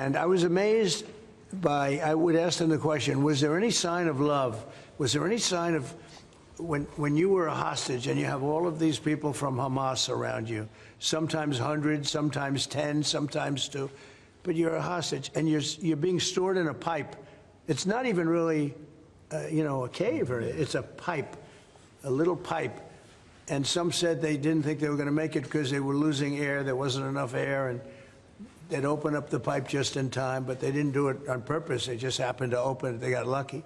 And I was amazed by, I would ask them the question, was there any sign of love? Was there any sign of, when you were a hostage and you have all of these people from Hamas around you, sometimes hundreds, sometimes 10, sometimes 2, but you're a hostage and you're being stored in a pipe. It's not even really, a cave, or it's a pipe, a little pipe. And some said they didn't think they were going to make it because they were losing air. There wasn't enough air, and they'd open up the pipe just in time, but they didn't do it on purpose. They just happened to open it. They got lucky.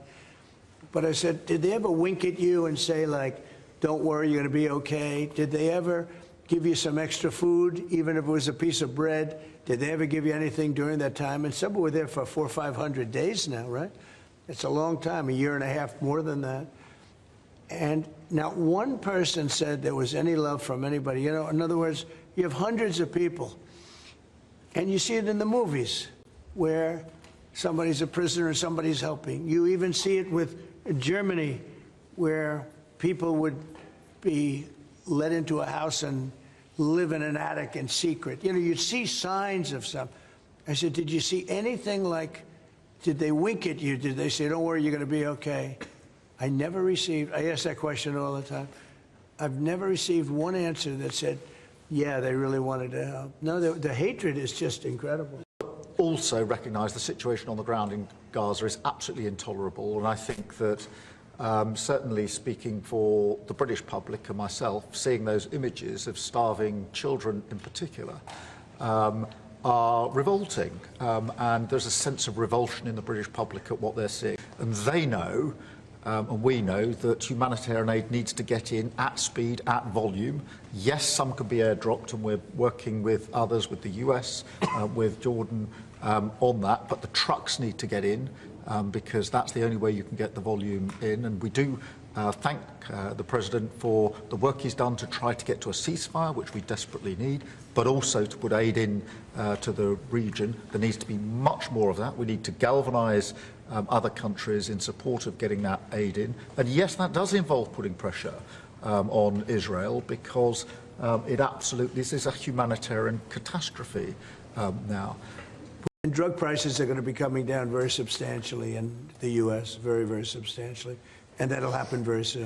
But I said, did they ever wink at you and say, like, don't worry, you're going to be okay? Did they ever give you some extra food, even if it was a piece of bread? Did they ever give you anything during that time? And some were there for 400 or 500 days now, right? It's a long time, a year and a half, more than that. And not one person said there was any love from anybody. In other words, you have hundreds of people. And you see it in the movies where somebody's a prisoner and somebody's helping. You even see it with Germany, where people would be let into a house and live in an attic in secret. You'd see signs of some. I said, did you see anything like, did they wink at you? Did they say, don't worry, you're going to be okay? I ask that question all the time. I've never received one answer that said, yeah, they really wanted to help. No, the hatred is just incredible. Also recognise the situation on the ground in Gaza is absolutely intolerable, and I think that certainly speaking for the British public and myself, seeing those images of starving children in particular are revolting, and there's a sense of revulsion in the British public at what they're seeing, and they know and we know that humanitarian aid needs to get in at speed, at volume. Yes, some could be airdropped, and we're working with others, with the US, with Jordan on that, but the trucks need to get in because that's the only way you can get the volume in. And we do thank the President for the work he's done to try to get to a ceasefire, which we desperately need, but also to put aid in to the region. There needs to be much more of that. We need to galvanise other countries in support of getting that aid in. And yes, that does involve putting pressure on Israel, because this is a humanitarian catastrophe now. And drug prices are going to be coming down very substantially in the U.S., very, very substantially. And that'll happen very soon.